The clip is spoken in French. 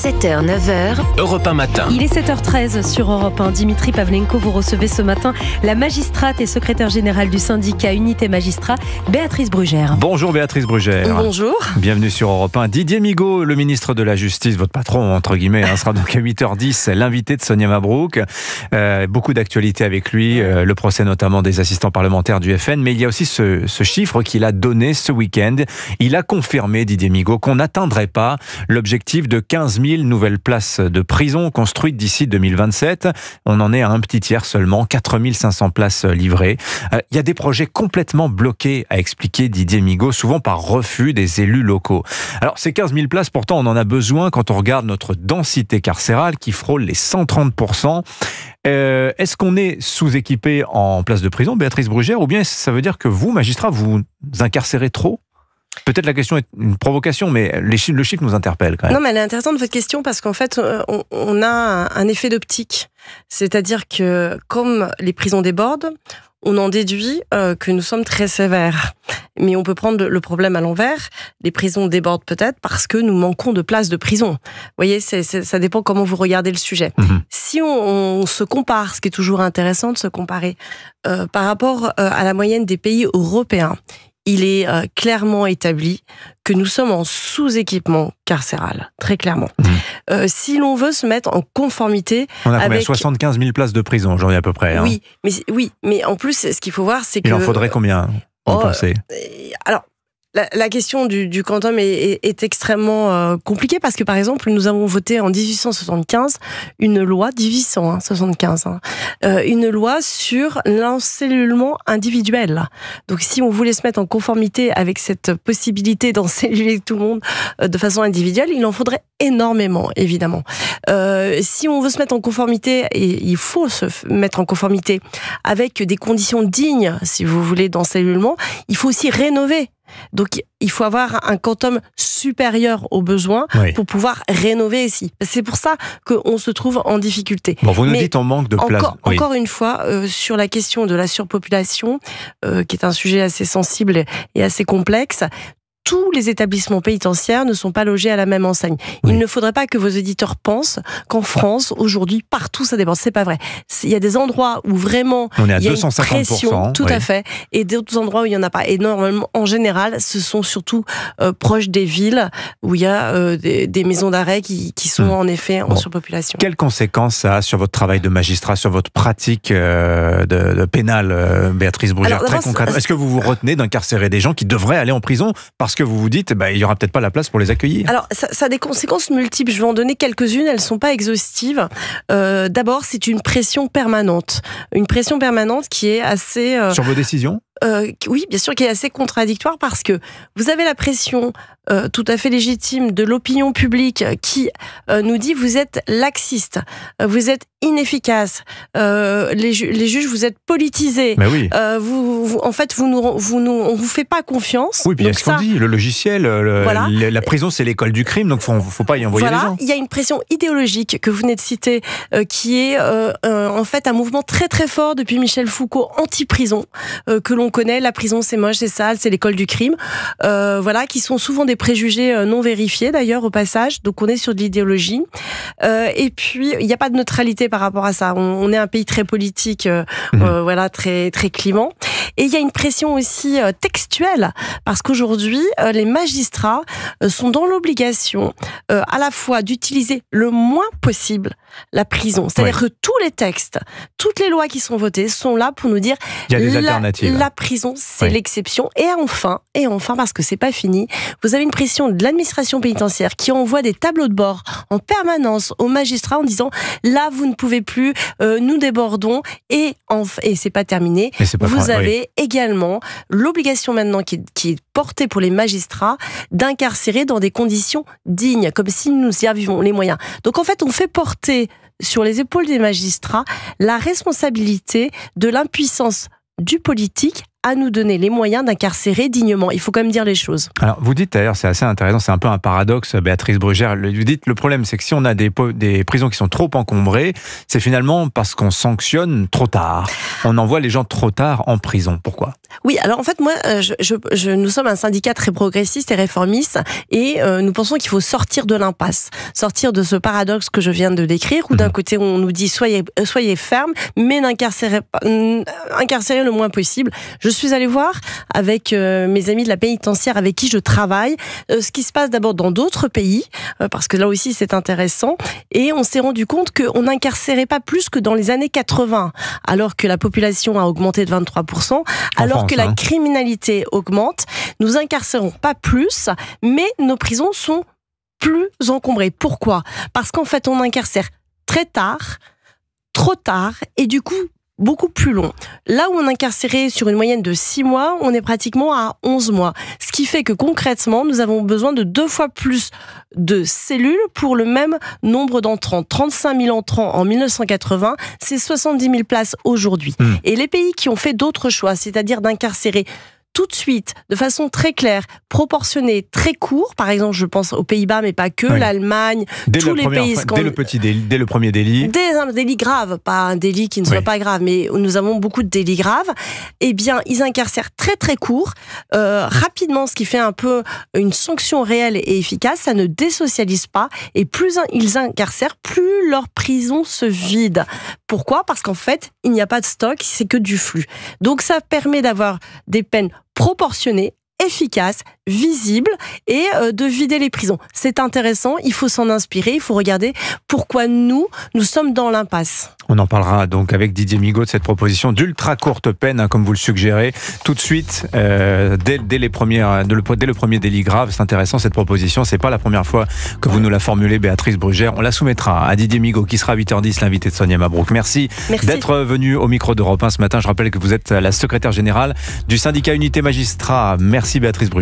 7h, 9h. Europe 1 matin. Il est 7h13 sur Europe 1. Dimitri Pavlenko, vous recevez ce matin la magistrate et secrétaire générale du syndicat Unité Magistrat, Béatrice Brugère. Bonjour Béatrice Brugère. Bonjour. Bienvenue sur Europe 1. Didier Migaud, le ministre de la Justice, votre patron entre guillemets, sera donc à 8h10 l'invité de Sonia Mabrouk. Beaucoup d'actualités avec lui, le procès notamment des assistants parlementaires du FN, mais il y a aussi ce chiffre qu'il a donné ce week-end. Il a confirmé, Didier Migaud, qu'on n'atteindrait pas l'objectif de 15 000 nouvelles places de prison construites d'ici 2027. On en est à un petit tiers seulement, 4 500 places livrées. Il y a des projets complètement bloqués, a expliqué Didier Migaud, souvent par refus des élus locaux. Alors ces 15 000 places, pourtant on en a besoin quand on regarde notre densité carcérale qui frôle les 130%. Est-ce qu'on est sous-équipé en places de prison, Béatrice Brugère, ou bien ça veut dire que vous, magistrat, vous incarcérez trop ? Peut-être la question est une provocation, mais le chiffre nous interpelle quand même. Non, mais elle est intéressante votre question parce qu'en fait, on a un effet d'optique. C'est-à-dire que comme les prisons débordent, on en déduit que nous sommes très sévères. Mais on peut prendre le problème à l'envers. Les prisons débordent peut-être parce que nous manquons de places de prison. Vous voyez, ça dépend comment vous regardez le sujet. Si on se compare, ce qui est toujours intéressant de se comparer, par rapport à la moyenne des pays européens, il est clairement établi que nous sommes en sous-équipement carcéral, très clairement. Si l'on veut se mettre en conformité... On a combien 75 000 places de prison aujourd'hui à peu près. Oui, mais en plus, ce qu'il faut voir, c'est que... Il en faudrait combien, vous pensez ? Alors, la question du quantum est extrêmement compliquée parce que, par exemple, nous avons voté en 1875 une loi, 1875, une loi sur l'encellulement individuel. Donc, si on voulait se mettre en conformité avec cette possibilité d'encelluler tout le monde de façon individuelle, il en faudrait énormément, évidemment. Si on veut se mettre en conformité, et il faut se mettre en conformité avec des conditions dignes, si vous voulez, d'encellulement, il faut aussi rénover. Donc, il faut avoir un quantum supérieur aux besoins pour pouvoir rénover ici. C'est pour ça qu'on se trouve en difficulté. Bon, vous nous dites on manque de place. Encore une fois, sur la question de la surpopulation, qui est un sujet assez sensible et assez complexe, tous les établissements pénitentiaires ne sont pas logés à la même enseigne. Il ne faudrait pas que vos auditeurs pensent qu'en France, aujourd'hui, partout ça déborde. C'est pas vrai. Il y a des endroits où vraiment on est à il y a 250%, une pression, tout à fait, et d'autres endroits où il n'y en a pas. Et normalement, en général, ce sont surtout proches des villes où il y a des maisons d'arrêt qui sont en effet en surpopulation. Quelles conséquences ça a sur votre travail de magistrat, sur votre pratique de pénale, Béatrice Brugère, très concrètement? Est-ce que vous vous retenez d'incarcérer des gens qui devraient aller en prison parce que vous vous dites, il n'y aura peut-être pas la place pour les accueillir? Alors, ça a des conséquences multiples. Je vais en donner quelques-unes, elles ne sont pas exhaustives. D'abord, c'est une pression permanente. Une pression permanente qui est assez... Sur vos décisions? Oui, bien sûr, qui est assez contradictoire parce que vous avez la pression tout à fait légitime de l'opinion publique qui nous dit vous êtes laxiste, vous êtes inefficace, les juges vous êtes politisés, en fait on vous fait pas confiance. Oui, puis il y a ce qu'on dit, le logiciel, la prison c'est l'école du crime, donc faut pas y envoyer les gens. Il y a une pression idéologique que vous venez de citer, qui est en fait un mouvement très très fort depuis Michel Foucault anti-prison, que l'on connaît. La prison c'est moche, c'est sale, c'est l'école du crime, qui sont souvent des préjugés non vérifiés d'ailleurs au passage, donc on est sur de l'idéologie, et puis il n'y a pas de neutralité par rapport à ça, on est un pays très politique, très, très clivant, et il y a une pression aussi textuelle, parce qu'aujourd'hui les magistrats sont dans l'obligation à la fois d'utiliser le moins possible la prison, c'est-à-dire que tous les textes, toutes les lois qui sont votées sont là pour nous dire il y a des alternatives. La prison, c'est l'exception. Et enfin, parce que c'est pas fini, vous avez une pression de l'administration pénitentiaire qui envoie des tableaux de bord en permanence aux magistrats en disant là, vous ne pouvez plus, nous débordons, et c'est pas terminé. Vous avez également l'obligation maintenant qui est portée pour les magistrats d'incarcérer dans des conditions dignes, comme si nous y avions les moyens. Donc en fait, on fait porter sur les épaules des magistrats la responsabilité de l'impuissance du politique à nous donner les moyens d'incarcérer dignement. Il faut quand même dire les choses. Alors, vous dites d'ailleurs, c'est assez intéressant, c'est un peu un paradoxe, Béatrice Brugère. Vous dites, le problème, c'est que si on a des prisons qui sont trop encombrées, c'est finalement parce qu'on sanctionne trop tard. On envoie les gens trop tard en prison. Pourquoi ? Oui, alors en fait, moi, nous sommes un syndicat très progressiste et réformiste, et nous pensons qu'il faut sortir de l'impasse, sortir de ce paradoxe que je viens de décrire, où d'un côté on nous dit soyez ferme, mais incarcérez le moins possible. Je suis allée voir avec mes amis de la pénitentiaire avec qui je travaille ce qui se passe d'abord dans d'autres pays, parce que là aussi c'est intéressant, et on s'est rendu compte qu'on n'incarcérait pas plus que dans les années 80, alors que la population a augmenté de 23%, alors que la criminalité augmente. Nous incarcérons pas plus, mais nos prisons sont plus encombrées. Pourquoi ? Parce qu'en fait, on incarcère très tard, trop tard, et du coup, beaucoup plus long. Là où on incarcérait sur une moyenne de 6 mois, on est pratiquement à 11 mois. Ce qui fait que concrètement, nous avons besoin de 2 fois plus de cellules pour le même nombre d'entrants. 35 000 entrants en 1980, c'est 70 000 places aujourd'hui. Et les pays qui ont fait d'autres choix, c'est-à-dire d'incarcérer tout de suite, de façon très claire, proportionnée, très court. Par exemple, je pense aux Pays-Bas, mais pas que, l'Allemagne, tous les pays... Dès le premier délit. Dès un délit grave, pas un délit qui ne soit pas grave, mais nous avons beaucoup de délits graves. Eh bien, ils incarcèrent très très court, rapidement, ce qui fait un peu une sanction réelle et efficace. Ça ne désocialise pas, et plus ils incarcèrent, plus leur prison se vide. Pourquoi ? Parce qu'en fait, il n'y a pas de stock, c'est que du flux. Donc ça permet d'avoir des peines proportionnées, efficaces, visibles, et de vider les prisons. C'est intéressant, il faut s'en inspirer, il faut regarder pourquoi nous sommes dans l'impasse. On en parlera donc avec Didier Migaud de cette proposition d'ultra courte peine, comme vous le suggérez, tout de suite, dès le premier délit grave. C'est intéressant cette proposition, c'est pas la première fois que vous nous la formulez, Béatrice Brugère. On la soumettra à Didier Migaud, qui sera à 8h10, l'invité de Sonia Mabrouk. Merci d'être venu au micro d'Europe 1 ce matin. Je rappelle que vous êtes la secrétaire générale du syndicat Unité Magistrat. Merci Béatrice Brugère.